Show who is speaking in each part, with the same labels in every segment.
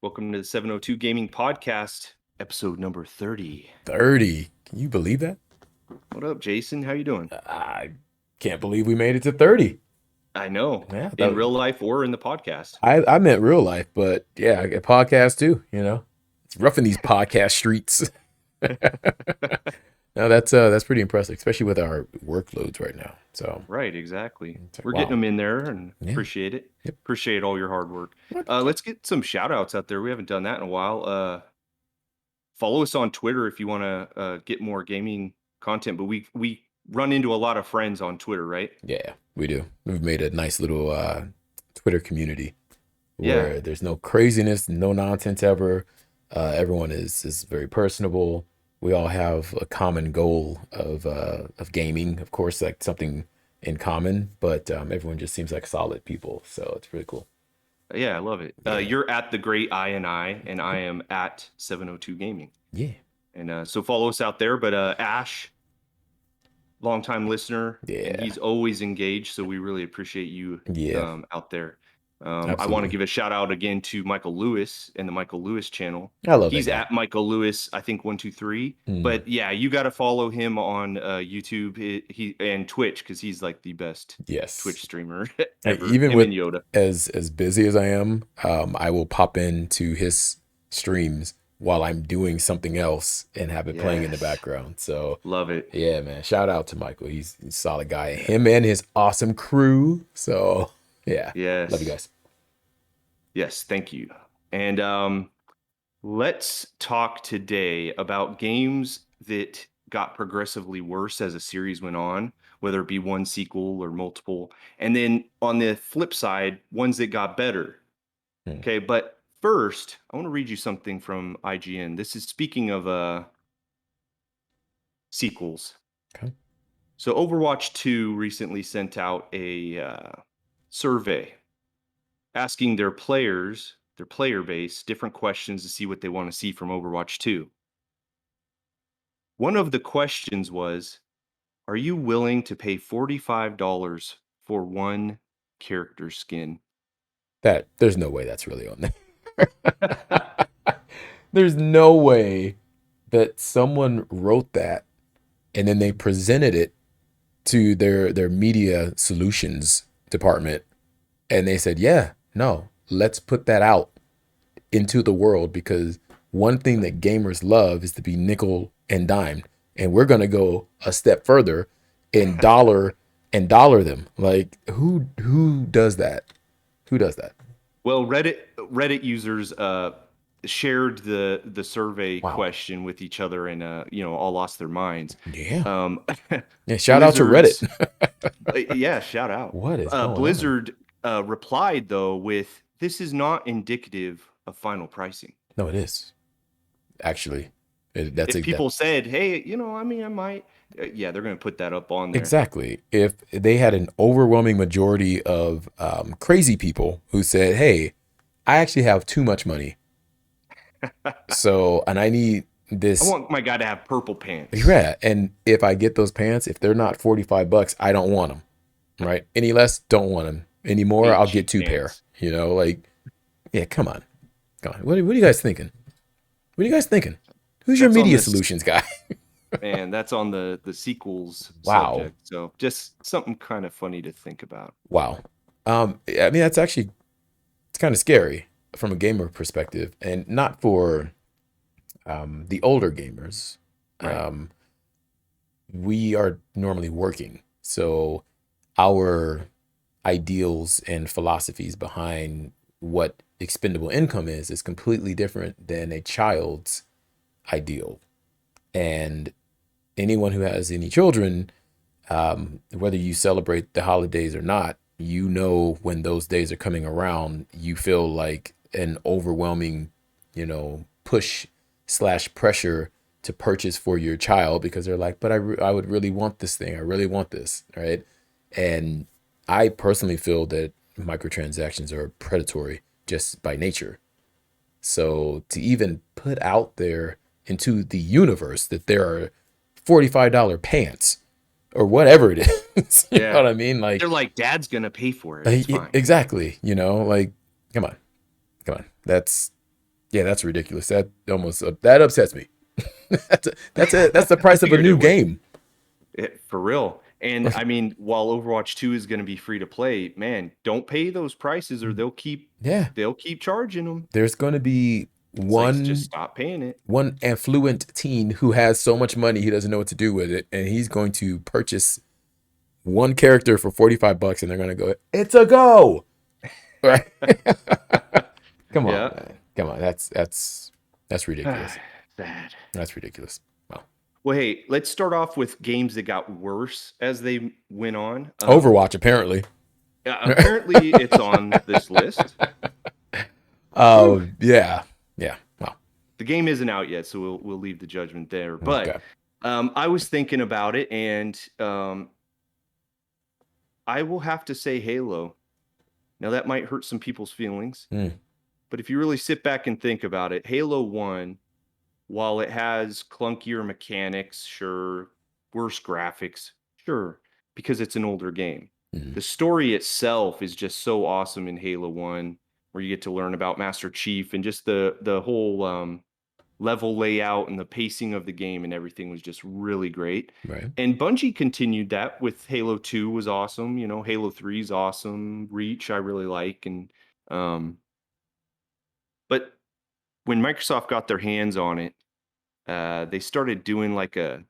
Speaker 1: Welcome to the 702 Gaming Podcast, episode number 30.
Speaker 2: 30. Can you believe that?
Speaker 1: What up, Jason? How you doing?
Speaker 2: I can't believe we made it to 30.
Speaker 1: I know,
Speaker 2: Yeah,
Speaker 1: in real life or in the podcast.
Speaker 2: I meant real life, but yeah, a podcast too. It's rough in these podcast streets. No, that's pretty impressive, especially with our workloads right now. So
Speaker 1: Right, exactly.
Speaker 2: it's like,
Speaker 1: We're getting
Speaker 2: wow.
Speaker 1: them in there and
Speaker 2: Yeah.
Speaker 1: appreciate it.
Speaker 2: Yep.
Speaker 1: Appreciate all your hard work.
Speaker 2: What?
Speaker 1: Let's get some shout outs out there. We haven't done that in a while. Follow us on Twitter if you want to get more gaming content, but we run into a lot of friends on Twitter, right?
Speaker 2: Yeah, we do. We've made a nice little Twitter community
Speaker 1: Yeah.
Speaker 2: where there's no craziness, no nonsense ever. Everyone is very personable. We all have a common goal of gaming, of course, like something in common. But everyone just seems like solid people, so it's really cool.
Speaker 1: Yeah, I love it.
Speaker 2: Yeah,
Speaker 1: You're at the great I, and I am at 702 Gaming.
Speaker 2: yeah,
Speaker 1: And so follow us out there. But Ash, longtime listener, and
Speaker 2: yeah,
Speaker 1: he's always engaged. So we really appreciate you
Speaker 2: yeah.
Speaker 1: out there. I want to
Speaker 2: Absolutely.
Speaker 1: give a shout out again to Michael Lewis and the Michael Lewis channel.
Speaker 2: I love that
Speaker 1: He's
Speaker 2: guy.
Speaker 1: at Michael Lewis, I think 123.
Speaker 2: Mm,
Speaker 1: But yeah, you got to follow him on YouTube he and Twitch because he's like the best
Speaker 2: yes.
Speaker 1: Twitch streamer
Speaker 2: And
Speaker 1: ever.
Speaker 2: even
Speaker 1: Him
Speaker 2: with
Speaker 1: and Yoda.
Speaker 2: as busy as I am, I will pop into his streams while I'm doing something else and have it playing in the
Speaker 1: Yes,
Speaker 2: background. So
Speaker 1: love it.
Speaker 2: yeah, man. Shout out to Michael. He's a solid guy. Him and his awesome crew. So yeah. Love you
Speaker 1: Yes.
Speaker 2: guys.
Speaker 1: Yes, thank you. And let's talk today about games that got progressively worse as a series went on, whether it be one sequel or multiple. And then on the flip side, ones that got better.
Speaker 2: Hmm.
Speaker 1: Okay, but first, I want to read you something from IGN. This is speaking of sequels.
Speaker 2: Okay.
Speaker 1: So Overwatch 2 recently sent out a survey asking their players, their player base, different questions to see what they want to see from Overwatch 2. One of the questions was, are you willing to pay $45 for one character skin?
Speaker 2: That there's no way that's really on there. There's no way that someone wrote that and then they presented it to their media solutions department and they said, "Yeah, no, let's put that out into the world because one thing that gamers love is to be nickel and dime, and we're going to go a step further and dollar them." Like who does that? Who does that?
Speaker 1: Well, Reddit users shared the survey
Speaker 2: Wow.
Speaker 1: question with each other and all lost their minds.
Speaker 2: Yeah.
Speaker 1: Um,
Speaker 2: Yeah, shout out to Reddit.
Speaker 1: Blizzard's yeah, shout out.
Speaker 2: What is going on?
Speaker 1: Blizzard replied though with, "This is not indicative of final pricing."
Speaker 2: No, it is. Actually. That's
Speaker 1: If
Speaker 2: that
Speaker 1: people said, "Hey, I mean, I might," yeah, they're going to put that up on there.
Speaker 2: exactly. If they had an overwhelming majority of crazy people who said, "Hey, I actually have too much money. So, and I need
Speaker 1: I
Speaker 2: this."
Speaker 1: want my guy to have purple pants.
Speaker 2: Yeah, and if I get those pants, if they're not $45, I don't want them. Right? Any less, don't want them. Any more,
Speaker 1: Ain't
Speaker 2: I'll get
Speaker 1: cheap
Speaker 2: two pair.
Speaker 1: pants.
Speaker 2: Like, yeah, come on. Come on. What are you guys thinking? What are you guys thinking? Who's your
Speaker 1: That's on
Speaker 2: media
Speaker 1: this
Speaker 2: solutions guy?
Speaker 1: Man, that's on the sequels
Speaker 2: Wow.
Speaker 1: subject. So just something kind of funny to think about.
Speaker 2: Wow. I mean, that's actually, it's kind of scary from a gamer perspective, and not for the older gamers.
Speaker 1: Right.
Speaker 2: Um, we are normally working, so our ideals and philosophies behind what expendable income is completely different than a child's ideal. And anyone who has any children, whether you celebrate the holidays or not, when those days are coming around, you feel like an overwhelming, push slash pressure to purchase for your child because they're like, but I would really want this thing. I really want this. Right. And I personally feel that microtransactions are predatory just by nature. So to even put out there into the universe that there are $45 pants or whatever it is, you know
Speaker 1: Yeah.
Speaker 2: what I mean?
Speaker 1: They're
Speaker 2: Like,
Speaker 1: like, "Dad's gonna pay for it. It's fine."
Speaker 2: exactly, like, come on, come on. That's Yeah, that's ridiculous. That almost that upsets me. That's the
Speaker 1: I
Speaker 2: price of a
Speaker 1: figured
Speaker 2: new
Speaker 1: it would.
Speaker 2: game.
Speaker 1: For real. And I mean, while Overwatch 2 is going to be free to play, man, don't pay those prices or
Speaker 2: Yeah,
Speaker 1: they'll keep charging them.
Speaker 2: there's going to be
Speaker 1: It's like just
Speaker 2: one
Speaker 1: stop paying it.
Speaker 2: one affluent teen who has so much money he doesn't know what to do with it, and he's going to purchase one character for $45, and they're going to go, "It's a go!" Right? Come on,
Speaker 1: Yeah.
Speaker 2: man. Come on. That's ridiculous.
Speaker 1: Sad.
Speaker 2: That's ridiculous. Wow.
Speaker 1: Well, hey, let's start off with games that got worse as they went on.
Speaker 2: Overwatch, apparently.
Speaker 1: Apparently, it's on this list. Whew.
Speaker 2: Yeah. Yeah. Wow.
Speaker 1: The game isn't out yet, so we'll leave the judgment there. But
Speaker 2: Okay.
Speaker 1: I was thinking about it, and I will have to say Halo. Now that might hurt some people's feelings,
Speaker 2: Mm,
Speaker 1: but if you really sit back and think about it, Halo 1, while it has clunkier mechanics, sure, worse graphics, sure, because it's an older game.
Speaker 2: mm,
Speaker 1: The story itself is just so awesome in Halo 1, where you get to learn about Master Chief and just the whole level layout and the pacing of the game and everything was just really great.
Speaker 2: right.
Speaker 1: And Bungie continued that with Halo 2 was awesome. You know, Halo 3 is awesome. Reach, I really like. Um, but when Microsoft got their hands on it, they started doing like a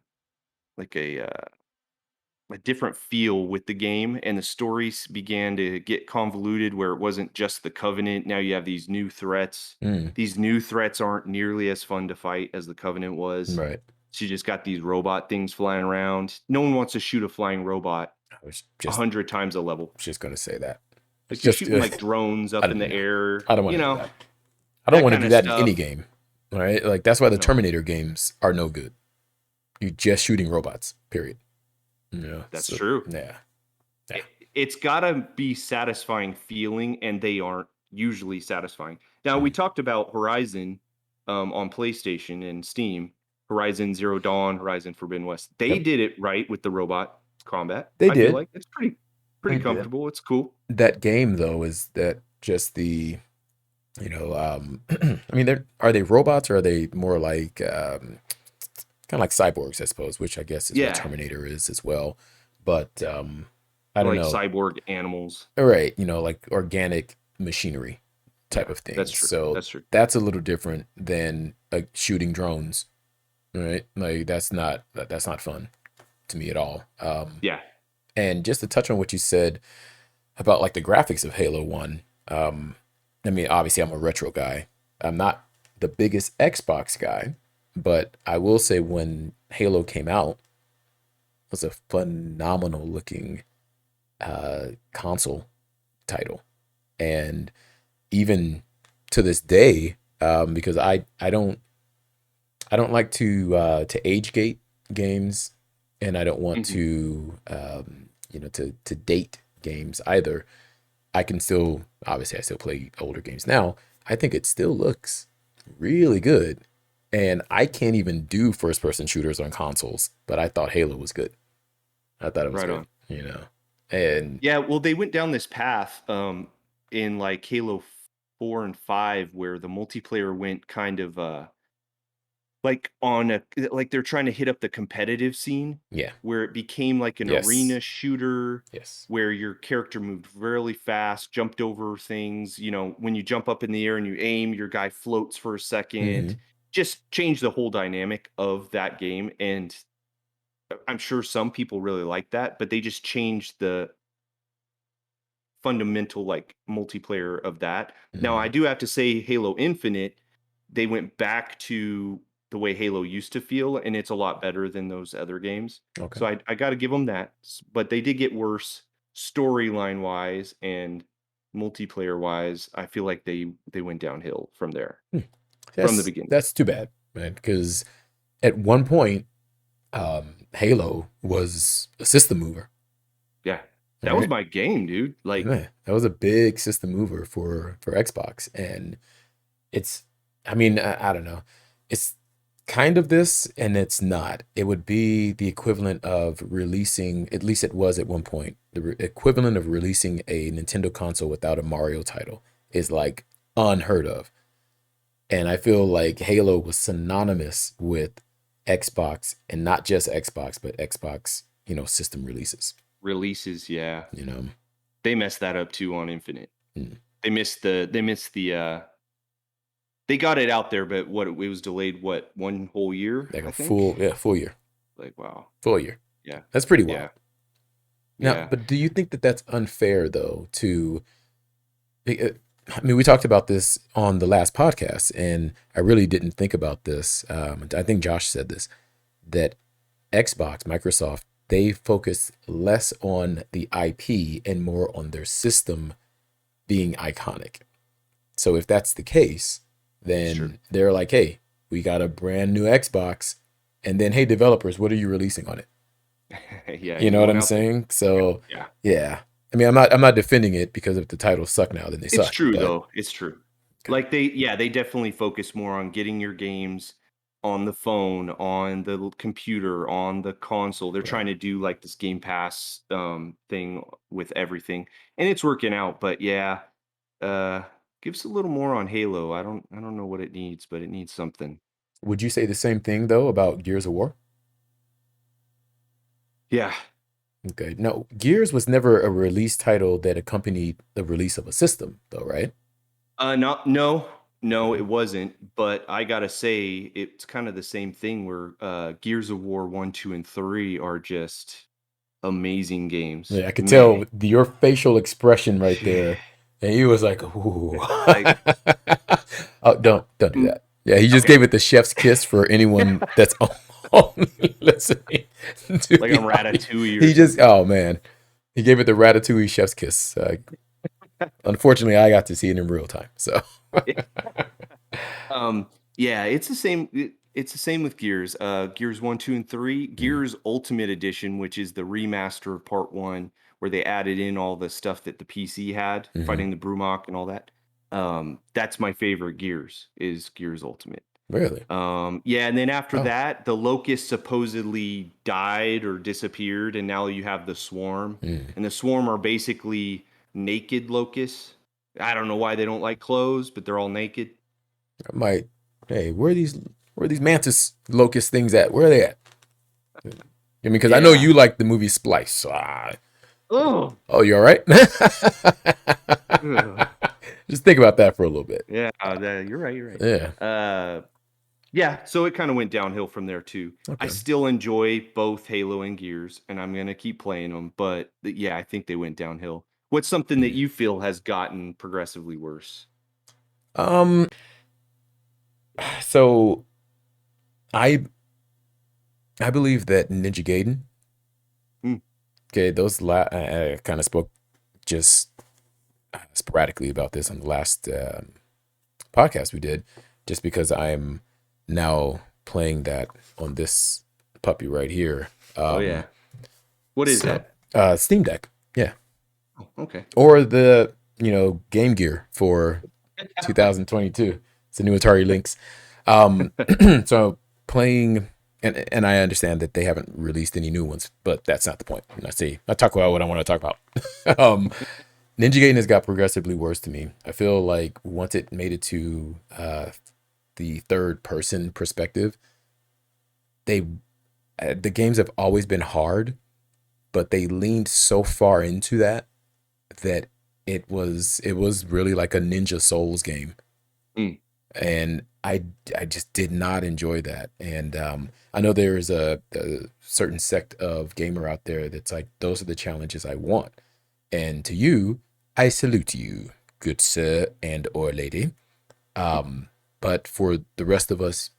Speaker 1: different feel with the game, and the stories began to get convoluted where it wasn't just the Covenant. Now you have these new threats.
Speaker 2: Mm,
Speaker 1: These new threats aren't nearly as fun to fight as the Covenant was.
Speaker 2: right.
Speaker 1: So you just got these robot things flying around. No one wants to shoot a flying robot
Speaker 2: I was
Speaker 1: a
Speaker 2: just
Speaker 1: hundred times a level.
Speaker 2: just gonna say that. It's
Speaker 1: Like you're
Speaker 2: just
Speaker 1: shooting like drones
Speaker 2: I
Speaker 1: up in
Speaker 2: don't
Speaker 1: the
Speaker 2: know.
Speaker 1: air,
Speaker 2: I don't want to do that. I don't
Speaker 1: that
Speaker 2: want to
Speaker 1: kind
Speaker 2: do
Speaker 1: of
Speaker 2: that in any
Speaker 1: stuff.
Speaker 2: game. All right. Like that's why the
Speaker 1: No,
Speaker 2: Terminator games are no good. You're just shooting robots. Period. Yeah.
Speaker 1: that's
Speaker 2: So
Speaker 1: true.
Speaker 2: yeah. Yeah.
Speaker 1: It's got to be satisfying feeling, and they aren't usually satisfying. Now, we
Speaker 2: Mm.
Speaker 1: talked about Horizon on PlayStation and Steam, Horizon Zero Dawn, Horizon Forbidden West. They
Speaker 2: Yep.
Speaker 1: did it right with the robot combat.
Speaker 2: They
Speaker 1: I feel
Speaker 2: did.
Speaker 1: like it's pretty
Speaker 2: Yeah.
Speaker 1: comfortable. It's cool.
Speaker 2: That game though is that just I mean, are they robots or are they more like kind of like cyborgs, I suppose, which I guess is what
Speaker 1: Yeah,
Speaker 2: Terminator is as well. But I
Speaker 1: they're
Speaker 2: don't
Speaker 1: like
Speaker 2: know.
Speaker 1: cyborg animals.
Speaker 2: All right, like organic machinery type
Speaker 1: Yeah,
Speaker 2: of
Speaker 1: that's
Speaker 2: thing.
Speaker 1: true.
Speaker 2: So
Speaker 1: That's true.
Speaker 2: that's a little different than like shooting drones, right? Like that's not fun to me at all.
Speaker 1: Yeah.
Speaker 2: And just to touch on what you said about like the graphics of Halo 1, I mean, obviously I'm a retro guy. I'm not the biggest Xbox guy, but I will say when Halo came out, it was a phenomenal looking console title. And even to this day, because I don't like to age gate games, and I don't want
Speaker 1: Mhm.
Speaker 2: to to date games either. I can still obviously I still play older games now. I think it still looks really good, and I can't even do first person shooters on consoles. But I thought Halo was good. I thought it was
Speaker 1: Right
Speaker 2: good,
Speaker 1: on.
Speaker 2: and
Speaker 1: Yeah, well, they went down this path in like Halo 4 and 5 where the multiplayer went kind of like on a like they're trying to hit up the competitive scene
Speaker 2: yeah,
Speaker 1: where it became like an
Speaker 2: yes,
Speaker 1: arena shooter
Speaker 2: yes,
Speaker 1: where your character moved really fast, jumped over things, when you jump up in the air and you aim, your guy floats for a second.
Speaker 2: hmm
Speaker 1: Just changed the whole dynamic of that game, and I'm sure some people really like that, but they just changed the fundamental like multiplayer of that. Now, I
Speaker 2: hmm
Speaker 1: do have to say Halo Infinite, they went back to the way Halo used to feel, and it's a lot better than those other games.
Speaker 2: okay.
Speaker 1: So I got to give them that. But they did get worse storyline wise and multiplayer wise. I feel like they went downhill from there
Speaker 2: Hmm.
Speaker 1: from the
Speaker 2: That's
Speaker 1: beginning.
Speaker 2: that's too bad, man. Because at one point, Halo was a system mover.
Speaker 1: Yeah,
Speaker 2: All
Speaker 1: that was
Speaker 2: right,
Speaker 1: my game, dude. Like,
Speaker 2: man, that was a big system mover for Xbox, and it's, I mean, I don't know, it's kind of this, and it's not. It would be the equivalent of releasing, at least it was at one point, the equivalent of releasing a Nintendo console without a Mario title is like unheard of. And I feel like Halo was synonymous with Xbox, and not just Xbox, but Xbox, system releases,
Speaker 1: Releases, yeah.
Speaker 2: you know.
Speaker 1: They messed that up too on Infinite.
Speaker 2: Mm.
Speaker 1: They missed the they got it out there, but what it was delayed, what, one whole year,
Speaker 2: Like
Speaker 1: I
Speaker 2: a
Speaker 1: think?
Speaker 2: full year,
Speaker 1: Like, wow.
Speaker 2: full year.
Speaker 1: Yeah.
Speaker 2: That's pretty
Speaker 1: Yeah.
Speaker 2: wild. Now,
Speaker 1: Yeah.
Speaker 2: but do you think that that's unfair though to I mean, we talked about this on the last podcast, and I really didn't think about this. I think Josh said this, that Xbox, Microsoft, they focus less on the IP and more on their system being iconic. So if that's the case,
Speaker 1: It's true.
Speaker 2: then they're like, hey, we got a brand new Xbox. And then, hey, developers, what are you releasing on it?
Speaker 1: Yeah,
Speaker 2: You
Speaker 1: you
Speaker 2: know what
Speaker 1: going
Speaker 2: I'm
Speaker 1: out there?
Speaker 2: saying?
Speaker 1: Yeah.
Speaker 2: So
Speaker 1: Yeah.
Speaker 2: yeah. I mean, I'm not defending it, because if the titles suck now, then they
Speaker 1: It's
Speaker 2: suck.
Speaker 1: true
Speaker 2: But
Speaker 1: though. It's true.
Speaker 2: okay.
Speaker 1: They definitely focus more on getting your games on the phone, on the computer, on the console. They're
Speaker 2: Right.
Speaker 1: trying to do like this Game Pass thing with everything, and it's working out. But yeah, uh, give us a little more on Halo. I don't know what it needs, but it needs something.
Speaker 2: Would you say the same thing though about Gears of War?
Speaker 1: Yeah.
Speaker 2: Okay. No, Gears was never a release title that accompanied the release of a system, though, right?
Speaker 1: Not no, no,
Speaker 2: Okay.
Speaker 1: it wasn't. But I gotta say, it's kind of the same thing where Gears of War 1, 2, and 3 are just amazing games.
Speaker 2: Yeah, I could
Speaker 1: Man,
Speaker 2: tell your facial expression right
Speaker 1: yeah,
Speaker 2: there, and he was like, "Ooh."
Speaker 1: like
Speaker 2: Oh, don't do
Speaker 1: mm,
Speaker 2: that. Yeah, he just
Speaker 1: okay,
Speaker 2: gave it the chef's kiss for anyone that's only listening to
Speaker 1: like I'm
Speaker 2: the audio.
Speaker 1: Ratatouille or
Speaker 2: He just,
Speaker 1: something.
Speaker 2: oh man, he gave it the Ratatouille chef's kiss. Unfortunately, I got to see it in real time. So,
Speaker 1: Yeah, it's the same. It's the same with Gears. Gears 1, 2, and 3.
Speaker 2: mm,
Speaker 1: Gears Ultimate Edition, which is the remaster of Part 1, where they added in all the stuff that the PC had,
Speaker 2: mhm.
Speaker 1: fighting the Brumok and all that. That's my favorite Gears, is Gears Ultimate.
Speaker 2: Really?
Speaker 1: Yeah, and then after
Speaker 2: Oh,
Speaker 1: that, the Locust supposedly died or disappeared, and now you have the Swarm.
Speaker 2: mm.
Speaker 1: And the Swarm are basically naked locusts. I don't know why they don't like clothes, but they're all naked.
Speaker 2: I might. Hey, where are these mantis locust things at? Where are they at? I mean, because I know
Speaker 1: Yeah.
Speaker 2: you like the movie Splice. So,
Speaker 1: Oh.
Speaker 2: oh, you all right?
Speaker 1: Ugh.
Speaker 2: Just think about that for a little bit.
Speaker 1: Yeah, you're right, you're right.
Speaker 2: Yeah.
Speaker 1: Yeah, so it kind of went downhill from there too. I
Speaker 2: Okay.
Speaker 1: still enjoy both Halo and Gears, and I'm gonna keep playing them. But yeah, I think they went downhill. What's something that
Speaker 2: Mm.
Speaker 1: you feel has gotten progressively worse?
Speaker 2: Um. So I I believe that Ninja Gaiden.
Speaker 1: Mm,
Speaker 2: Okay, I kind of spoke just sporadically about this on the last podcast we did, just because I'm now playing that on this puppy right here.
Speaker 1: oh yeah. What is
Speaker 2: So
Speaker 1: that?
Speaker 2: Steam Deck, yeah,
Speaker 1: Oh, okay.
Speaker 2: or the Game Gear for 2022. It's the new Atari Lynx. Um, so playing, and I understand that they haven't released any new ones, but that's not the point. I talk about what I want to talk about. Ninja Gaiden has got progressively worse to me. I feel like once it made it to the third person perspective, they the games have always been hard, but they leaned so far into that it was really like a Ninja Souls game,
Speaker 1: Mm,
Speaker 2: and I just did not enjoy that. And I know there is a certain sect of gamer out there that's like, those are the challenges I want. And to you, I salute you, good sir and or lady. But for the rest of us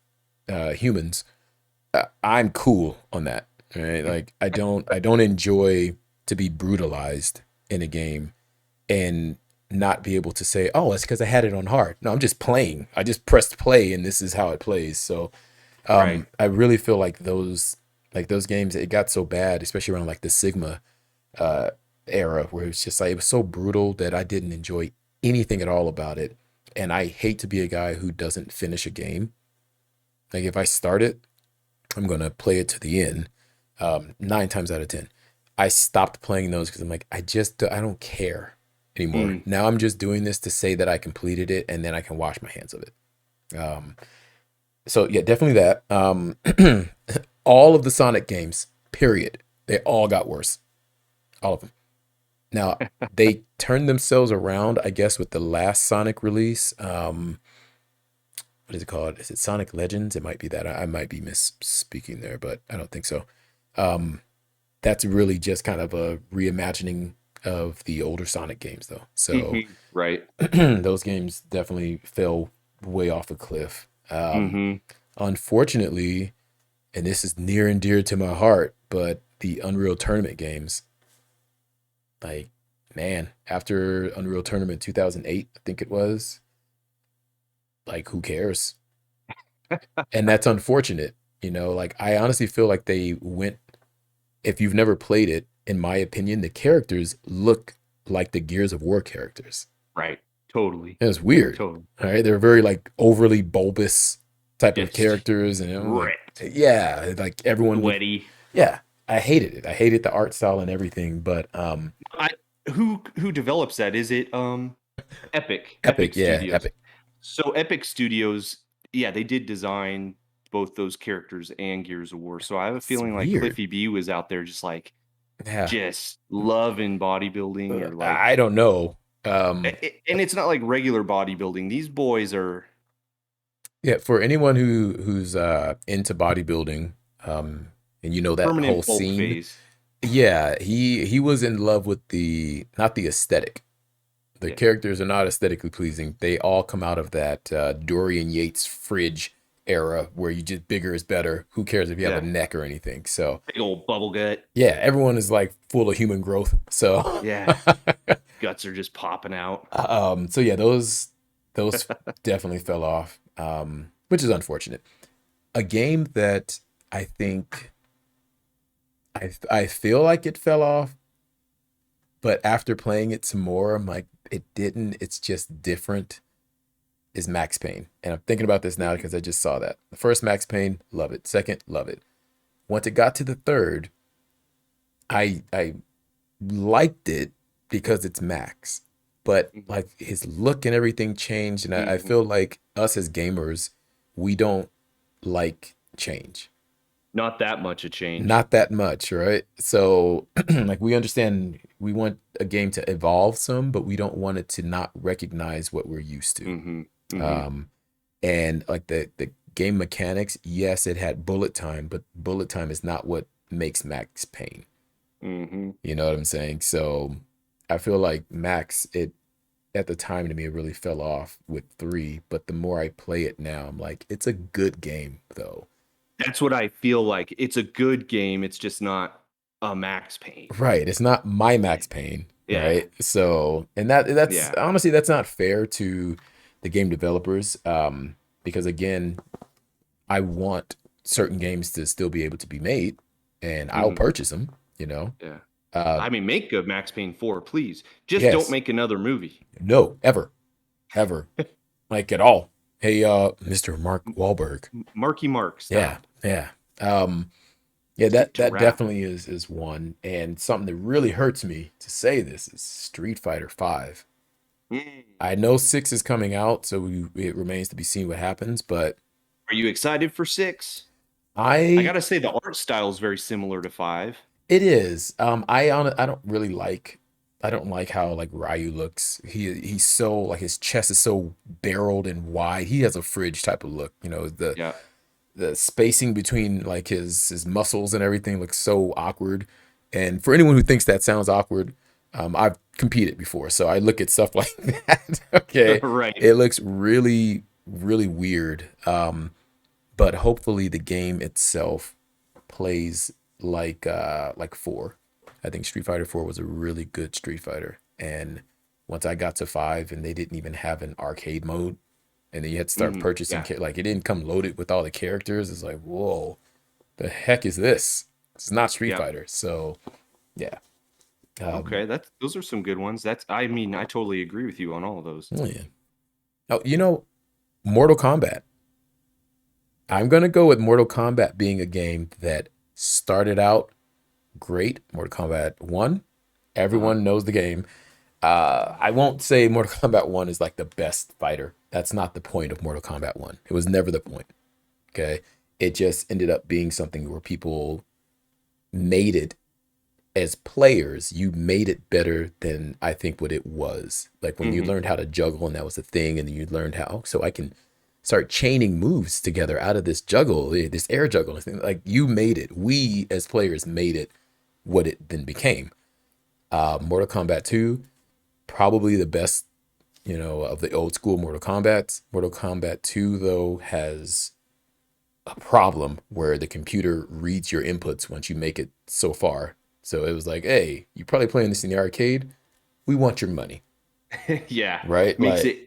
Speaker 2: humans, I'm cool on that. Right? Like I don't enjoy to be brutalized in a game and not be able to say, oh, it's because I had it on hard. No, I'm just playing. I just pressed play and this is how it plays. So
Speaker 1: right.
Speaker 2: I really feel like those games, it got so bad, especially around like the Sigma uh, era, where it's just like it was so brutal that I didn't enjoy anything at all about it. And I hate to be a guy who doesn't finish a game. Like if I start it, I'm gonna play it to the end. 9 times out of 10, I stopped playing those because I'm like, I don't care anymore.
Speaker 1: Mm,
Speaker 2: Now I'm just doing this to say that I completed it, and then I can wash my hands of it. Um, so yeah, definitely that. All of the Sonic games, period, they all got worse. All of them. Now they turned themselves around, I guess, with the last Sonic release. What is it called? Is it Sonic Legends? It might be that. I might be misspeaking there, but I don't think so. Um, that's really just kind of a reimagining of the older Sonic games, though. So
Speaker 1: Mhm. Right.
Speaker 2: those games definitely fell way off a cliff.
Speaker 1: Hmm.
Speaker 2: Unfortunately, and this is near and dear to my heart, but the Unreal Tournament games, like, man, after Unreal Tournament 2008, I think it was, like, who cares? And that's unfortunate. Like, I honestly feel like they went, if you've never played it, in my opinion, the characters look like the Gears of War characters.
Speaker 1: Right. Totally.
Speaker 2: It was weird.
Speaker 1: Totally.
Speaker 2: All right. They're very like overly bulbous type of
Speaker 1: Just
Speaker 2: characters. And I'm like,
Speaker 1: ripped,
Speaker 2: yeah, like everyone looked,
Speaker 1: sweaty.
Speaker 2: yeah, I hated it. I hated the art style and everything. But
Speaker 1: I who develops that? Is it
Speaker 2: Epic,
Speaker 1: Epic
Speaker 2: yeah,
Speaker 1: Studios?
Speaker 2: Epic.
Speaker 1: So Epic Studios, yeah, they did design both those characters and Gears of War. So I have a
Speaker 2: It's
Speaker 1: feeling like
Speaker 2: weird.
Speaker 1: Cliffy B was out there
Speaker 2: Yeah.
Speaker 1: just loving bodybuilding or
Speaker 2: I don't know. Um,
Speaker 1: and it's not like regular bodybuilding. These boys are
Speaker 2: yeah, for anyone who's into bodybuilding, and that whole
Speaker 1: permanent bulk
Speaker 2: scene,
Speaker 1: phase.
Speaker 2: yeah, he was in love with the not the aesthetic. The
Speaker 1: Yeah.
Speaker 2: characters are not aesthetically pleasing. They all come out of that Dorian Yates fridge era where you just bigger is better. Who cares if you have a
Speaker 1: Yeah.
Speaker 2: neck or anything? So
Speaker 1: Big old bubble gut.
Speaker 2: yeah, everyone is like full of human growth. So
Speaker 1: Yeah. Guts are just popping out.
Speaker 2: so yeah, those definitely fell off, which is unfortunate. A game that I think I feel like it fell off, but after playing it some more, I'm like, it didn't. It's just different. Is Max Payne. And I'm thinking about this now because I just saw that. The first Max Payne, love it. Second, love it. Once it got to the third, I liked it because it's Max. But like his look and everything changed. And I
Speaker 1: Mhm.
Speaker 2: feel like us as gamers, we don't like change.
Speaker 1: Not that much a change.
Speaker 2: Not that much, right? So like we understand we want a game to evolve some, but we don't want it to not recognize what we're used to.
Speaker 1: Mhm. Mhm.
Speaker 2: Um, and like the game mechanics, yes, it had bullet time, but bullet time is not what makes Max Payne.
Speaker 1: Mhm.
Speaker 2: You know what I'm saying? So I feel like Max, it at the time to me, it really fell off with three. But the more I play it now, I'm like, it's a good game though.
Speaker 1: That's what I feel like. It's a good game. It's just not a Max Payne.
Speaker 2: Right. It's not my Max Payne,
Speaker 1: Yeah.
Speaker 2: right? So, and that's
Speaker 1: Yeah.
Speaker 2: honestly that's not fair to the game developers. Because again, I want certain games to still be able to be made, and I'll
Speaker 1: Mhm.
Speaker 2: purchase them. You know,
Speaker 1: Yeah.
Speaker 2: uh,
Speaker 1: I mean, make a Max Payne 4, please. Just don't
Speaker 2: yes,
Speaker 1: make another movie.
Speaker 2: no, ever, ever, like at all. Hey, Mr. Mark Wahlberg.
Speaker 1: Marky Mark,
Speaker 2: Yeah,
Speaker 1: stop.
Speaker 2: yeah, um, yeah.
Speaker 1: Stick
Speaker 2: That
Speaker 1: to
Speaker 2: that
Speaker 1: rapping.
Speaker 2: definitely is one, and something that really hurts me to say this is Street Fighter Five.
Speaker 1: Mm.
Speaker 2: I know six is coming out, so it remains to be seen what happens. But
Speaker 1: Are you excited for 6? I
Speaker 2: I
Speaker 1: gotta say the art style is very similar to 5.
Speaker 2: It is. I don't really like. I don't like how like Ryu looks. He's so like his chest is so barreled and wide. He has a fridge type of look.
Speaker 1: Yeah.
Speaker 2: The spacing between like his muscles and everything looks so awkward. And for anyone who thinks that sounds awkward, I've competed before, so I look at stuff like that. Okay,
Speaker 1: Right.
Speaker 2: it looks really really weird. But hopefully the game itself plays like four. I think Street Fighter 4 was a really good Street Fighter. And once I got to five and they didn't even have an arcade mode, and then you had to start
Speaker 1: Mhm.
Speaker 2: purchasing
Speaker 1: Yeah.
Speaker 2: like it didn't come loaded with all the characters. It's like, whoa, the heck is this? It's not Street
Speaker 1: Yeah.
Speaker 2: Fighter. So yeah. Um,
Speaker 1: Okay, those are some good ones. I mean, I totally agree with you on all of those.
Speaker 2: oh yeah. Oh, Mortal Kombat. I'm gonna go with Mortal Kombat being a game that started out great. Mortal Kombat 1,
Speaker 1: Uh-huh.
Speaker 2: everyone knows the game. I won't say Mortal Kombat 1 is like the best fighter. That's not the point of Mortal Kombat 1. It was never the point. Okay. It just ended up being something where people made it as players, you made it better than I think what it was. Like when you
Speaker 1: Hmm.
Speaker 2: learned how to juggle and that was the thing, and then you learned how, so I can start chaining moves together out of this juggle, this air juggle. Like you made it. We as players made it what it then became. Mortal Kombat 2, probably the best, of the old school Mortal Kombats. Mortal Kombat 2, though, has a problem where the computer reads your inputs once you make it so far. So it was like, hey, you're probably playing this in the arcade. We want your money,
Speaker 1: Yeah,
Speaker 2: right?
Speaker 1: makes
Speaker 2: Like
Speaker 1: it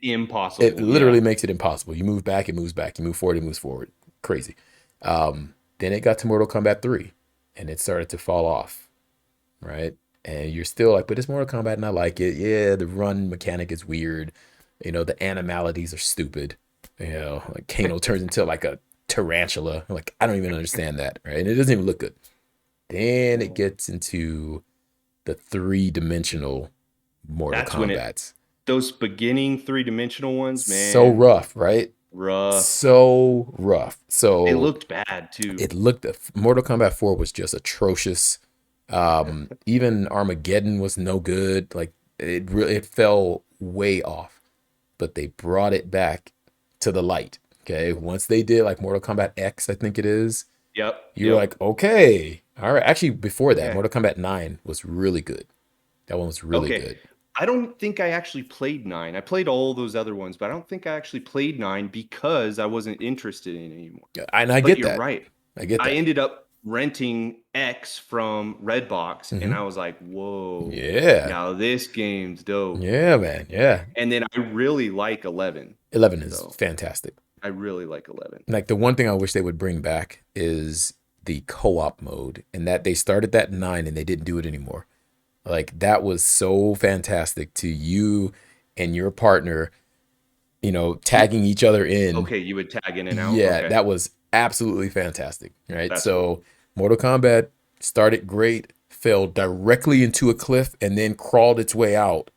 Speaker 2: it
Speaker 1: impossible. Yeah.
Speaker 2: literally makes it impossible. You move back, it moves back. You move forward, it moves forward. Crazy. Then it got to Mortal Kombat 3 and it started to fall off, right? And you're still like, but it's Mortal Kombat and I like it. Yeah, the run mechanic is weird. The animalities are stupid. Like Kano turns into like a tarantula. Like, I don't even understand that, right? And it doesn't even look good. Then it gets into the three-dimensional Mortal
Speaker 1: That's when
Speaker 2: Kombats.
Speaker 1: those beginning three-dimensional ones,
Speaker 2: So
Speaker 1: man,
Speaker 2: rough, right?
Speaker 1: rough.
Speaker 2: So rough.
Speaker 1: They
Speaker 2: So
Speaker 1: looked bad too.
Speaker 2: it looked, Mortal Kombat 4 was just atrocious. Even Armageddon was no good. Like it fell way off, but they brought it back to the light. Okay. Once they did like Mortal Kombat X, I think it is,
Speaker 1: Yep,
Speaker 2: you were
Speaker 1: yep.
Speaker 2: like, okay, all right. Actually, before that,
Speaker 1: Yeah.
Speaker 2: Mortal Kombat 9 was really good. That one was really
Speaker 1: Okay.
Speaker 2: good.
Speaker 1: I don't think I actually played nine. I played all those other ones, but I don't think I actually played nine because I wasn't interested in it anymore.
Speaker 2: Yeah, and I
Speaker 1: But
Speaker 2: get
Speaker 1: you're
Speaker 2: that.
Speaker 1: right.
Speaker 2: I get
Speaker 1: I
Speaker 2: that.
Speaker 1: ended up renting X from Redbox, and I
Speaker 2: Hmm.
Speaker 1: was like, whoa,
Speaker 2: Yeah.
Speaker 1: now this game's dope.
Speaker 2: Yeah, man. Yeah.
Speaker 1: And then I really like 11.
Speaker 2: 11 is
Speaker 1: So
Speaker 2: fantastic.
Speaker 1: I really like 11.
Speaker 2: Like the one thing I wish they would bring back is the co-op mode, and that they started that in 9 and they didn't do it anymore. Like that was so fantastic to you and your partner, tagging each other in.
Speaker 1: Okay, you would tag in and out.
Speaker 2: Yeah,
Speaker 1: Okay,
Speaker 2: that was absolutely fantastic, right?
Speaker 1: that's cool.
Speaker 2: So Mortal Kombat started great, fell directly into a cliff, and then crawled its way out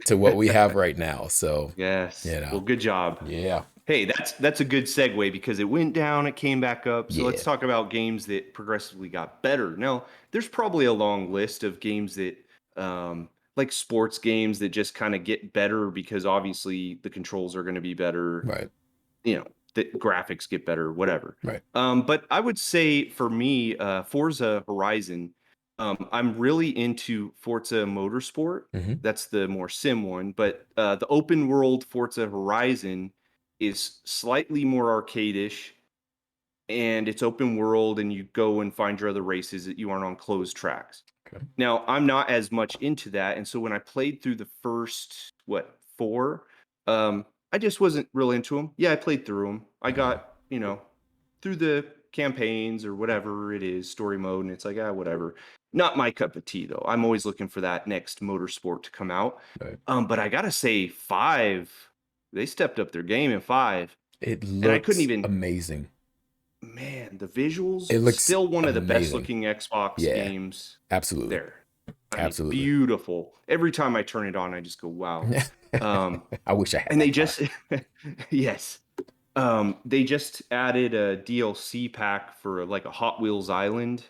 Speaker 2: to what we have right now. So,
Speaker 1: Yes.
Speaker 2: you
Speaker 1: Well,
Speaker 2: know,
Speaker 1: good job.
Speaker 2: yeah,
Speaker 1: Hey, that's a good segue because it went down, it came back up. So let's
Speaker 2: yeah,
Speaker 1: talk about games that progressively got better. Now, there's probably a long list of games that, like sports games that just kind of get better because obviously the controls are going to be better.
Speaker 2: right,
Speaker 1: The graphics get better, whatever.
Speaker 2: right.
Speaker 1: But I would say for me, Forza Horizon, I'm really into Forza Motorsport.
Speaker 2: Hmm.
Speaker 1: That's the more sim one, but the open world Forza Horizon is slightly more arcadish, and it's open world, and you go and find your other races that you aren't on closed tracks.
Speaker 2: Okay.
Speaker 1: Now, I'm not as much into that, and so when I played through the first, what, 4, I just wasn't real into them. Yeah, I played through them. I
Speaker 2: Hmm.
Speaker 1: got, through the campaigns or whatever it is, story mode, and it's like, whatever. Not my cup of tea, though. I'm always looking for that next motorsport to come out.
Speaker 2: Right.
Speaker 1: But I gotta say, 5, they stepped up their game in 5,
Speaker 2: It
Speaker 1: and I couldn't
Speaker 2: looks
Speaker 1: even
Speaker 2: amazing.
Speaker 1: man, the visuals,
Speaker 2: It looks
Speaker 1: still one of the best
Speaker 2: amazing.
Speaker 1: looking Xbox
Speaker 2: Yeah,
Speaker 1: games
Speaker 2: absolutely,
Speaker 1: there. I mean,
Speaker 2: absolutely.
Speaker 1: beautiful. Every time I turn it on, I just go, wow. Um,
Speaker 2: I wish I had
Speaker 1: and they
Speaker 2: that car.
Speaker 1: just, yes, they just added a DLC pack for like a Hot Wheels Island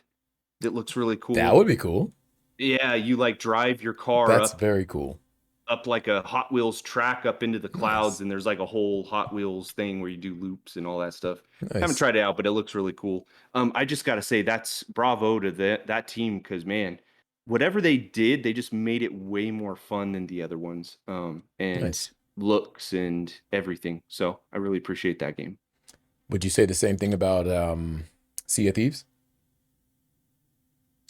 Speaker 1: that looks really
Speaker 2: That would
Speaker 1: cool.
Speaker 2: be cool.
Speaker 1: Yeah, you like drive your car
Speaker 2: That's
Speaker 1: up
Speaker 2: very cool.
Speaker 1: like a Hot Wheels track up into the clouds,
Speaker 2: Nice,
Speaker 1: and there's like a whole Hot Wheels thing where you do loops and all that stuff. Haven't
Speaker 2: nice.
Speaker 1: tried it out, but it looks really cool. I just got to say that's bravo to that team because man, whatever they did, they just made it way more fun than the other ones. And
Speaker 2: Nice.
Speaker 1: looks and everything. So I really appreciate that game.
Speaker 2: Would you say the same thing about Sea of Thieves?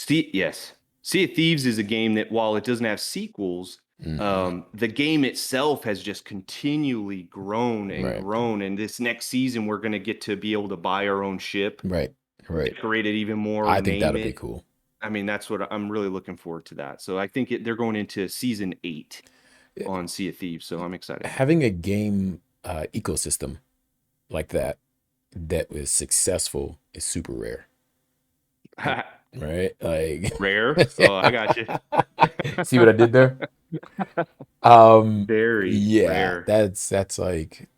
Speaker 1: Yes, Sea of Thieves is a game that while it doesn't have sequels,
Speaker 2: Hmm.
Speaker 1: the game itself has just continually grown and
Speaker 2: Right,
Speaker 1: grown. And this next season, we're going to get to be able to buy our own ship,
Speaker 2: right, right.
Speaker 1: decorate it even more,
Speaker 2: I think
Speaker 1: name
Speaker 2: that'll be
Speaker 1: it.
Speaker 2: cool.
Speaker 1: I mean, that's what I'm really looking forward to that. So I think they're going into season 8
Speaker 2: Yeah,
Speaker 1: on Sea of Thieves. So I'm excited.
Speaker 2: having a game ecosystem like that is successful is super rare, right? Like,
Speaker 1: Rare. Oh, I got you.
Speaker 2: see what I did there? Um,
Speaker 1: Very
Speaker 2: yeah,
Speaker 1: rare.
Speaker 2: that's like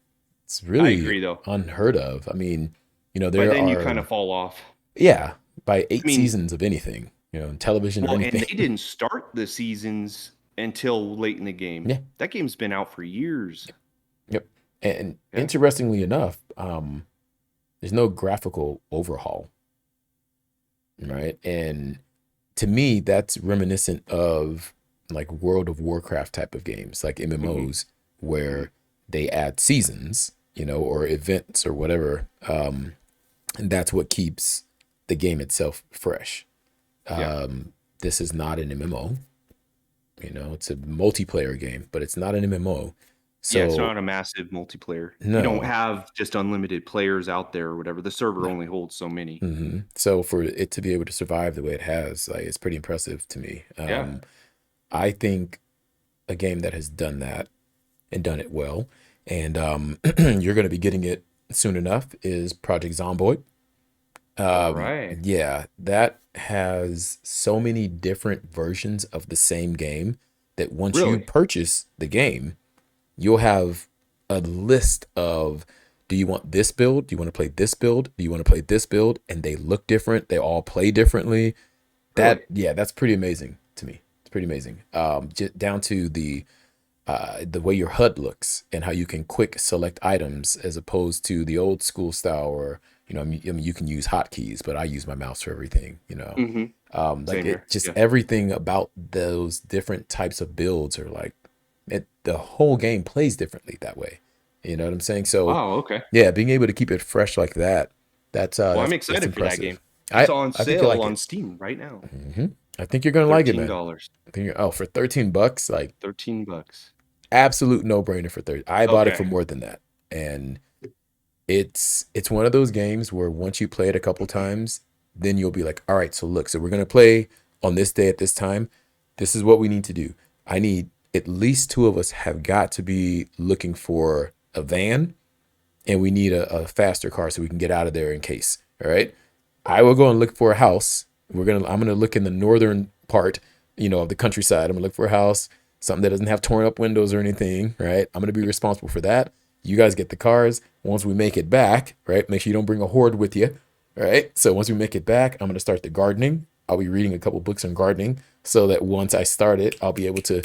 Speaker 2: it's
Speaker 1: I
Speaker 2: really
Speaker 1: agree though.
Speaker 2: unheard of. I mean,
Speaker 1: By
Speaker 2: there
Speaker 1: then you kind
Speaker 2: are
Speaker 1: of fall off.
Speaker 2: yeah, by
Speaker 1: I
Speaker 2: eight
Speaker 1: mean,
Speaker 2: seasons of anything, television or
Speaker 1: well, and they
Speaker 2: anything.
Speaker 1: didn't start the seasons until late in the game.
Speaker 2: Yeah,
Speaker 1: That game's been out for years.
Speaker 2: yep. And
Speaker 1: Yeah.
Speaker 2: interestingly enough, there's no graphical overhaul, right? And to me, that's reminiscent of like World of Warcraft type of games, like
Speaker 1: Hmm.
Speaker 2: MMOs,
Speaker 1: Hmm.
Speaker 2: where they add seasons, or events or whatever, and that's what keeps the game itself fresh.
Speaker 1: Yeah.
Speaker 2: This is not an MMO, it's a multiplayer game, but it's not an MMO.
Speaker 1: Yeah, it's
Speaker 2: So
Speaker 1: not a massive multiplayer. You don't
Speaker 2: no.
Speaker 1: have just unlimited players out there or whatever. The server only holds so many.
Speaker 2: So for it to be able to survive the way it has, like, it's pretty impressive to me.
Speaker 1: Yeah.
Speaker 2: I think a game that has done that and done it well, and you're going to be getting it soon enough, is Project Zomboid.
Speaker 1: All right.
Speaker 2: Yeah, that has so many different versions of the same game that once you
Speaker 1: Really?
Speaker 2: purchase the game, you'll have a list of, do you want this build? Do you want to play this build? Do you want to play this build? And they look different. They all play differently.
Speaker 1: Really?
Speaker 2: Yeah, that's pretty amazing to me. It's pretty amazing. Down to the way your HUD looks and how you can quick select items as opposed to the old school style, or I mean, you can use hotkeys, but I use my mouse for everything.
Speaker 1: Hmm.
Speaker 2: Like
Speaker 1: Same
Speaker 2: it,
Speaker 1: here.
Speaker 2: just
Speaker 1: Yeah.
Speaker 2: everything about those different types of builds are like the whole game plays differently that way. You know what I'm saying? So
Speaker 1: Wow. Okay.
Speaker 2: yeah, being able to keep it fresh like that,
Speaker 1: Well, I'm
Speaker 2: that's
Speaker 1: excited for that game.
Speaker 2: impressive.
Speaker 1: It's on
Speaker 2: I think you
Speaker 1: sale
Speaker 2: like
Speaker 1: on
Speaker 2: it.
Speaker 1: Steam right now.
Speaker 2: I think you're gonna like it, man.
Speaker 1: $13.
Speaker 2: I think oh, for $13, like,
Speaker 1: $13.
Speaker 2: absolute no brainer for 30. I bought it for
Speaker 1: Okay.
Speaker 2: more than that, and it's one of those games where once you play it a couple times, then you'll be like, all right, so look, so we're gonna play on this day at this time. This is what we need to do. I need at least two of us have got to be looking for a van, and we need a faster car so we can get out of there in case. All right. I will go and look for a house. I'm gonna look in the northern part, of the countryside. I'm gonna look for a house, something that doesn't have torn up windows or anything, right? I'm gonna be responsible for that. You guys get the cars. Once we make it back, right? Make sure you don't bring a horde with you. All right. So once we make it back, I'm gonna start the gardening. I'll be reading a couple books on gardening so that once I start it, I'll be able to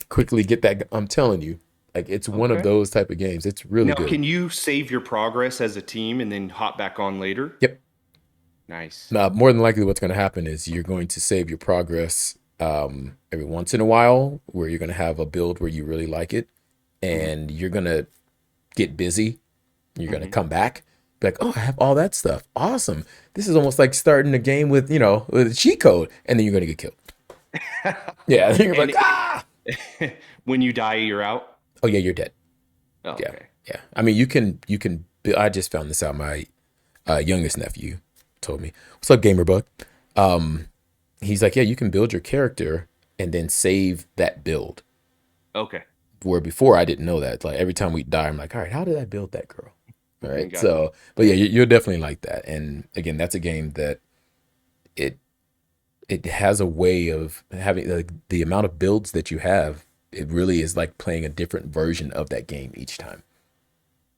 Speaker 2: quickly get that. I'm telling you, like, it's one of
Speaker 1: Okay.
Speaker 2: those type of games. It's really
Speaker 1: Now,
Speaker 2: good.
Speaker 1: can you save your progress as a team and then hop back on later?
Speaker 2: Yep.
Speaker 1: Nice.
Speaker 2: Now, more than likely, what's going to happen is you're going to save your progress every once in a while, where you're going to have a build where you really like it,
Speaker 1: Hmm.
Speaker 2: and you're going to get busy. You're going to
Speaker 1: Hmm.
Speaker 2: come back, be like, oh, I have all that stuff. Awesome. This is almost like starting a game with, with a cheat code, and then you're going to get killed. Yeah. And you're like,
Speaker 1: And
Speaker 2: ah,
Speaker 1: when you die, you're out.
Speaker 2: oh, yeah, you're dead.
Speaker 1: Oh,
Speaker 2: Yeah.
Speaker 1: okay.
Speaker 2: Yeah. I mean, I just found this out. My youngest nephew told me, what's up, gamer bug? Um, he's like, yeah, you can build your character and then save that build.
Speaker 1: Okay.
Speaker 2: Where before I didn't know that. Like every time we die, I'm like, all right, how did I build that girl? All right.
Speaker 1: Got you.
Speaker 2: So, but yeah, you're definitely like that. And again, that's a game that it it has a way of having, like, the amount of builds that you have. It really is like playing a different version of that game each time.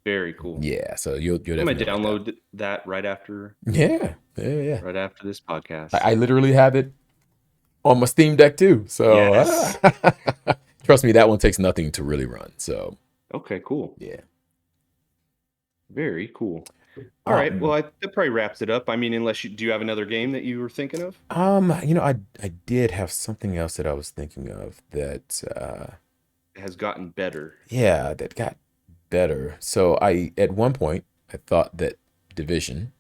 Speaker 1: Very cool.
Speaker 2: Yeah. So you'll
Speaker 1: I'm gonna
Speaker 2: definitely like that.
Speaker 1: download that
Speaker 2: Yeah. Yeah. Yeah.
Speaker 1: right after this
Speaker 2: I
Speaker 1: podcast.
Speaker 2: literally have it on my Steam Deck too. So
Speaker 1: Yes.
Speaker 2: trust me, that one takes nothing to really run. So
Speaker 1: Okay, cool.
Speaker 2: yeah.
Speaker 1: Very cool. All right. Well,
Speaker 2: Um,
Speaker 1: that probably wraps it up. I mean, unless you do you have another game that you were thinking of?
Speaker 2: I did have something else that I was thinking of that
Speaker 1: It has gotten better.
Speaker 2: yeah, that got better. So I at one point I thought that Division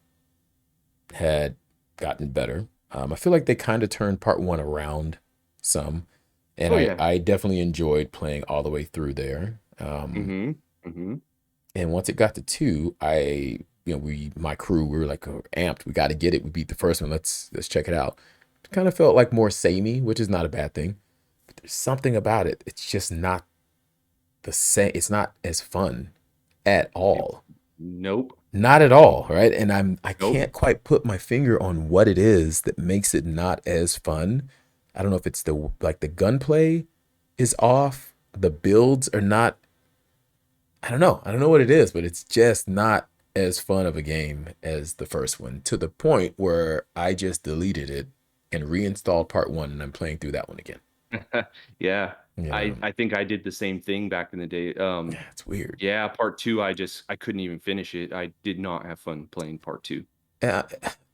Speaker 2: had gotten better. I feel like they kind of turned part one around some, and
Speaker 1: Oh
Speaker 2: I
Speaker 1: yeah.
Speaker 2: I definitely enjoyed playing all the way through there.
Speaker 1: Mm-hmm. Mm-hmm.
Speaker 2: And once it got to two, my crew, we were like, oh, amped. We got to get it. We beat the first one. Let's check it out. It kind of felt like more samey, which is not a bad thing. But there's something about it. It's just not the same. It's not as fun at all.
Speaker 1: Nope.
Speaker 2: Not at all, right? And I
Speaker 1: Nope.
Speaker 2: can't quite put my finger on what it is that makes it not as fun. I don't know if it's the gunplay. is off. The builds are not, I don't know. I don't know what it is, but it's just not as fun of a game as the first one, to the point where I just deleted it and reinstalled part one, and I'm playing through that one again.
Speaker 1: Yeah.
Speaker 2: You
Speaker 1: I
Speaker 2: know,
Speaker 1: I think I did the same thing back in the day.
Speaker 2: yeah, it's weird.
Speaker 1: Yeah, part 2, I couldn't even finish it. I did not have fun playing part 2.
Speaker 2: I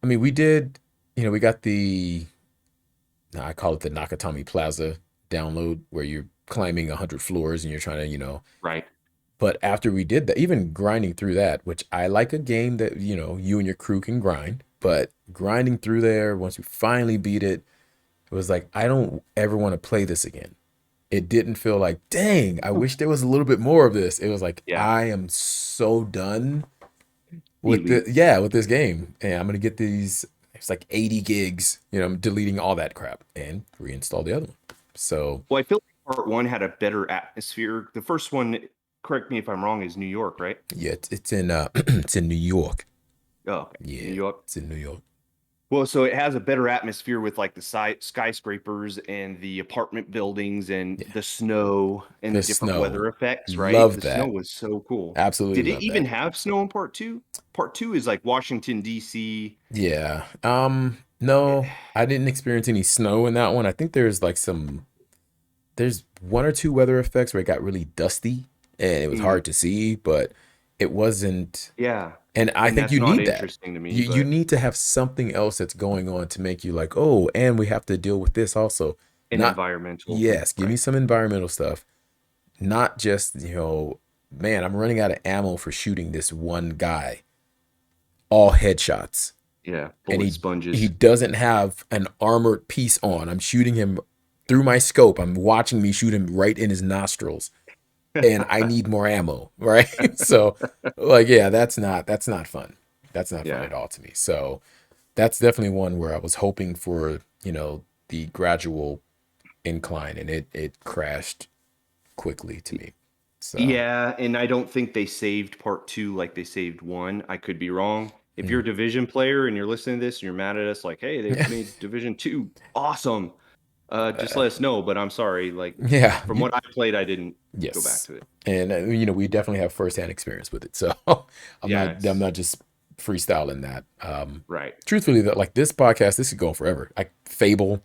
Speaker 2: mean, we did, we got the, I call it the Nakatomi Plaza download where you're climbing 100 floors and you're trying to,
Speaker 1: Right.
Speaker 2: but after we did that, even grinding through that, which I like a game that, you and your crew can grind, but grinding through there, once we finally beat it, it was like, I don't ever want to play this again. It didn't feel like, dang, I wish there was a little bit more of this. It was like,
Speaker 1: Yeah.
Speaker 2: I am so done with
Speaker 1: Elite.
Speaker 2: with this game. And I'm gonna get these, it's like 80 gigs. I'm deleting all that crap and reinstall the other one. So
Speaker 1: Well, I feel like part 1 had a better atmosphere. The first one, correct me if I'm wrong, is New York, right?
Speaker 2: yeah, it's in it's in New York.
Speaker 1: Oh, okay. New
Speaker 2: Yeah,
Speaker 1: York.
Speaker 2: it's in New York.
Speaker 1: Well, so it has a better atmosphere with like the skyscrapers and the apartment buildings and
Speaker 2: Yeah,
Speaker 1: the snow and the
Speaker 2: the
Speaker 1: different weather
Speaker 2: snow.
Speaker 1: effects, right?
Speaker 2: Love
Speaker 1: The snow
Speaker 2: that.
Speaker 1: was so cool.
Speaker 2: Absolutely
Speaker 1: Did it
Speaker 2: love
Speaker 1: even
Speaker 2: that.
Speaker 1: have snow in part 2? Part 2 is like Washington, D.C.
Speaker 2: Yeah.
Speaker 1: Eh,
Speaker 2: No, I didn't experience any snow in that one. I think there's one or two weather effects where it got really dusty and it was
Speaker 1: mm,
Speaker 2: hard to see, but it wasn't.
Speaker 1: yeah.
Speaker 2: And I
Speaker 1: And
Speaker 2: think
Speaker 1: that's
Speaker 2: you
Speaker 1: not
Speaker 2: need that.
Speaker 1: interesting to me,
Speaker 2: You
Speaker 1: but
Speaker 2: need to have something else that's going on to make you like, oh, and we have to deal with this also.
Speaker 1: an
Speaker 2: Not,
Speaker 1: environmental,
Speaker 2: yes, give me
Speaker 1: right?
Speaker 2: some environmental stuff. Not just, man, I'm running out of ammo for shooting this one guy. All headshots.
Speaker 1: Yeah.
Speaker 2: And
Speaker 1: Bullet
Speaker 2: he
Speaker 1: sponges.
Speaker 2: doesn't have an armored piece on. I'm shooting him through my scope. I'm watching me shoot him right in his nostrils, and I need more ammo, right? So, like, yeah, that's not fun. That's not fun
Speaker 1: Yeah.
Speaker 2: at all to me. So that's definitely one where I was hoping for, the gradual incline, and it crashed quickly to me. So
Speaker 1: Yeah, and I don't think they saved part 2 like they saved 1. I could be wrong. If you're
Speaker 2: mm.
Speaker 1: a Division player and you're listening to this and you're mad at us like, "Hey, they made Division 2 awesome," just
Speaker 2: uh,
Speaker 1: let us know, but I'm sorry, like,
Speaker 2: yeah,
Speaker 1: from what I played, I didn't go back
Speaker 2: yes,
Speaker 1: to it.
Speaker 2: and we definitely have firsthand experience with it. So
Speaker 1: Yeah,
Speaker 2: I'm
Speaker 1: it's
Speaker 2: not just freestyling that.
Speaker 1: right.
Speaker 2: Truthfully, that like this podcast, this could go forever. Like Fable,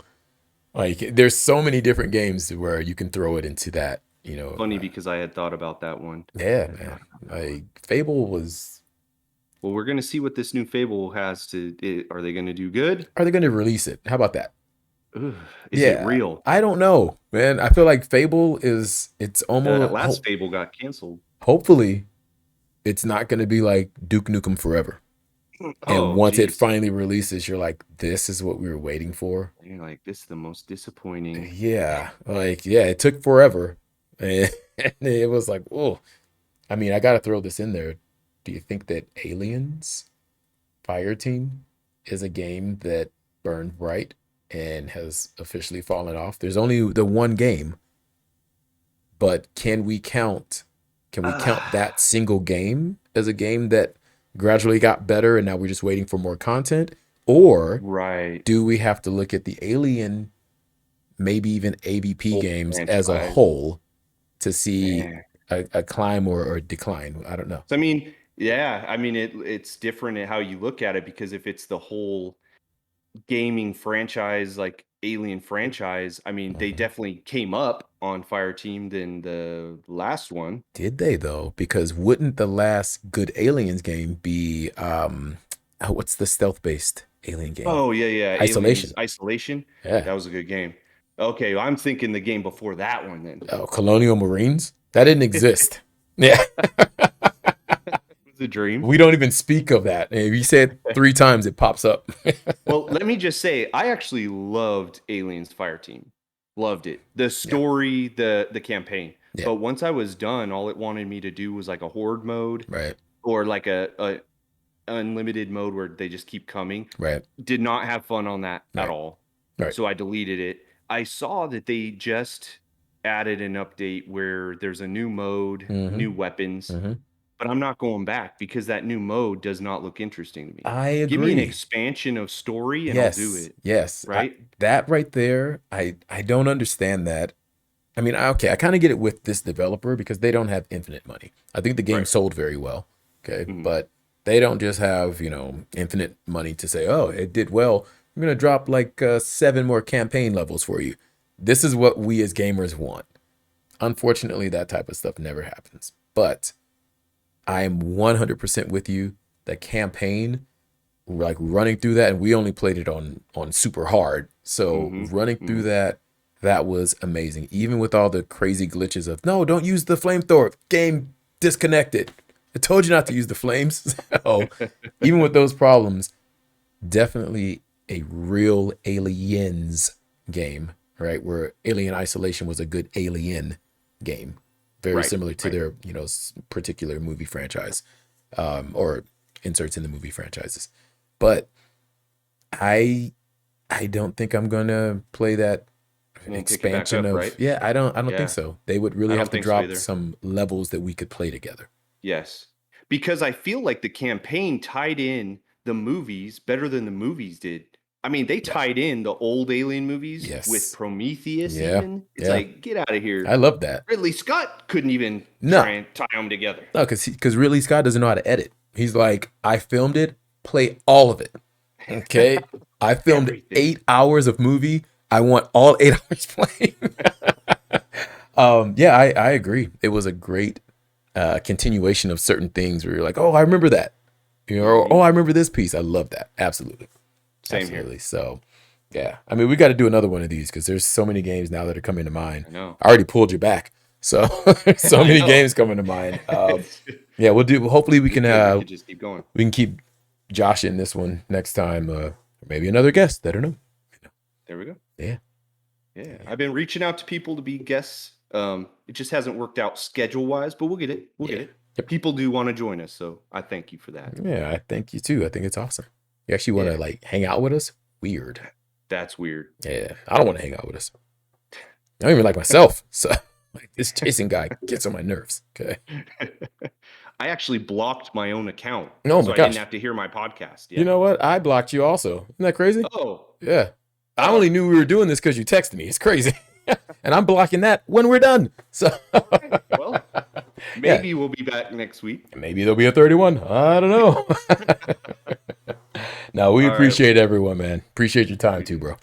Speaker 2: like there's so many different games where you can throw it into that.
Speaker 1: Funny because I had thought about that one.
Speaker 2: Yeah,
Speaker 1: I
Speaker 2: man.
Speaker 1: thought
Speaker 2: Like Fable was.
Speaker 1: well, we're gonna see what this new Fable has to are they gonna do good?
Speaker 2: Are they going to release it? How about that?
Speaker 1: Ugh, is it
Speaker 2: Yeah,
Speaker 1: real?
Speaker 2: I don't know, man. I feel like Fable is. It's
Speaker 1: The
Speaker 2: almost
Speaker 1: last Fable got canceled.
Speaker 2: hopefully it's not going to be like Duke Nukem Forever. And
Speaker 1: Oh,
Speaker 2: once it
Speaker 1: geez.
Speaker 2: finally releases, you're like, this is what we were waiting for.
Speaker 1: You're like, "This is the most disappointing."
Speaker 2: Yeah, like yeah, it took forever, and it was like, oh, I mean, I gotta throw this in there. Do you think that Aliens Fireteam is a game that burned bright and has officially fallen off? There's only the one game, but can we count
Speaker 1: Ah,
Speaker 2: that single game as a game that gradually got better and now we're just waiting for more content? Or
Speaker 1: right.
Speaker 2: do we have to look at the Alien, maybe even AVP
Speaker 1: Whole
Speaker 2: games as a
Speaker 1: franchise.
Speaker 2: whole to see
Speaker 1: Man.
Speaker 2: a climb or decline? I don't know.
Speaker 1: So, I mean, yeah, I mean, it's different in how you look at it because if it's the whole gaming franchise, like Alien franchise, I mean, they
Speaker 2: Mhm.
Speaker 1: definitely came up on Fireteam than the last one.
Speaker 2: Did they though? Because wouldn't the last good Aliens game be what's the stealth based Alien game?
Speaker 1: Oh, yeah, yeah, Aliens
Speaker 2: Isolation.
Speaker 1: Isolation.
Speaker 2: Yeah.
Speaker 1: That was a good game. Okay, well, I'm thinking the game before that one then.
Speaker 2: Oh, Colonial Marines? That didn't
Speaker 1: It
Speaker 2: exist. Yeah.
Speaker 1: was a dream.
Speaker 2: We don't even speak of that. And if you say it 3 times, it pops up.
Speaker 1: Well, let me just say, I actually loved Aliens Fireteam. Loved it. The
Speaker 2: Yeah.
Speaker 1: story, the campaign.
Speaker 2: Yeah.
Speaker 1: But once I was done, all it wanted me to do was like a horde mode
Speaker 2: Right.
Speaker 1: or like a unlimited mode where they just keep coming.
Speaker 2: Right.
Speaker 1: Did not have fun on that at
Speaker 2: Right.
Speaker 1: all.
Speaker 2: Right.
Speaker 1: So I deleted it. I saw that they just added an update where there's a new mode,
Speaker 2: Mm-hmm.
Speaker 1: new weapons,
Speaker 2: Mm-hmm.
Speaker 1: but I'm not going back because that new mode does not look interesting to me.
Speaker 2: I
Speaker 1: Give me an
Speaker 2: agree.
Speaker 1: expansion of story and I'll do
Speaker 2: Yes.
Speaker 1: it,
Speaker 2: Yes.
Speaker 1: right?
Speaker 2: That right there, I don't understand that. I mean, okay, I kind of get it with this developer because they don't have infinite money. I think the game
Speaker 1: Right.
Speaker 2: sold very well, okay,
Speaker 1: Mhm.
Speaker 2: but they don't just have, infinite money to say, oh, it did well. I'm gonna drop like 7 more campaign levels for you. This is what we as gamers want. Unfortunately, that type of stuff never happens. But I am 100% with you. The campaign, like running through that, and we only played it on super hard. So
Speaker 1: Mhm.
Speaker 2: running through
Speaker 1: Mhm.
Speaker 2: that was amazing. Even with all the crazy glitches of no, don't use the flamethrower. Game disconnected. I told you not to use the flames. So even with those problems, definitely a real aliens game, right? Where Alien Isolation was a good alien game, very
Speaker 1: Right.
Speaker 2: similar to
Speaker 1: Right.
Speaker 2: their particular movie franchise, or inserts in the movie franchises. But I I don't think I'm gonna play that
Speaker 1: Won't pick it back
Speaker 2: expansion
Speaker 1: up,
Speaker 2: of,
Speaker 1: right?
Speaker 2: yeah, I don't think
Speaker 1: Yeah.
Speaker 2: so. They would
Speaker 1: I
Speaker 2: really have
Speaker 1: don't
Speaker 2: to
Speaker 1: think so
Speaker 2: drop
Speaker 1: either.
Speaker 2: some levels that we could play together.
Speaker 1: Yes. Because I feel like the campaign tied in the movies better than the movies did. I mean, they
Speaker 2: Yeah.
Speaker 1: tied in the old Alien movies with
Speaker 2: Yes.
Speaker 1: Prometheus
Speaker 2: Yeah.
Speaker 1: even. It's
Speaker 2: Yeah.
Speaker 1: like, get out of
Speaker 2: I
Speaker 1: here.
Speaker 2: love that.
Speaker 1: Ridley Scott couldn't even try
Speaker 2: No.
Speaker 1: and tie them together.
Speaker 2: No, because really Scott doesn't know how to edit. He's like, I filmed it, play all of it. Okay. I filmed
Speaker 1: Everything.
Speaker 2: 8 hours of movie. I want all 8 hours playing. Yeah, I agree. It was a great continuation of certain things where you're like, oh, I remember that. Or, oh,
Speaker 1: Mhm.
Speaker 2: I remember this piece. I love that. Absolutely.
Speaker 1: Same here.
Speaker 2: Absolutely. So, yeah. I mean, we got to do another one of these because there's so many games now that are coming to mind.
Speaker 1: I know.
Speaker 2: I already pulled you back. So, so
Speaker 1: I
Speaker 2: many
Speaker 1: know.
Speaker 2: games coming to mind. Yeah, we'll do. Hopefully,
Speaker 1: We could. We could just keep going.
Speaker 2: we can keep Josh in this one next time. Maybe another guest. I don't know.
Speaker 1: There we go.
Speaker 2: Yeah.
Speaker 1: Yeah.
Speaker 2: Yeah.
Speaker 1: I've been reaching out to people to be guests. It just hasn't worked out schedule wise, but we'll get it. We'll get
Speaker 2: Yeah.
Speaker 1: it.
Speaker 2: Yep.
Speaker 1: People do want to join us, so I thank you for that.
Speaker 2: Yeah. I thank you too. I think it's awesome. You actually want to
Speaker 1: Yeah.
Speaker 2: like hang out with us? Weird.
Speaker 1: That's weird.
Speaker 2: Yeah. I don't want to hang out with us. I don't even like myself. So like this Jason guy gets on my nerves. Okay.
Speaker 1: I actually blocked my own account,
Speaker 2: Oh
Speaker 1: so
Speaker 2: my
Speaker 1: I didn't
Speaker 2: gosh.
Speaker 1: have to hear my podcast.
Speaker 2: You
Speaker 1: Yeah.
Speaker 2: know what? I blocked you also. Isn't that crazy?
Speaker 1: Oh.
Speaker 2: Yeah. I
Speaker 1: Oh.
Speaker 2: only knew we were doing this because you texted me. It's crazy. And I'm blocking that when we're done. So
Speaker 1: Okay. Well,
Speaker 2: yeah,
Speaker 1: maybe we'll be back next week.
Speaker 2: maybe there'll be a 31. I don't know. No, we
Speaker 1: All right.
Speaker 2: appreciate everyone, man. Appreciate your time
Speaker 1: We
Speaker 2: too,
Speaker 1: do.
Speaker 2: bro.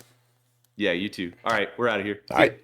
Speaker 1: Yeah, you too. All right. We're out of here.
Speaker 2: All
Speaker 1: See ya.
Speaker 2: right.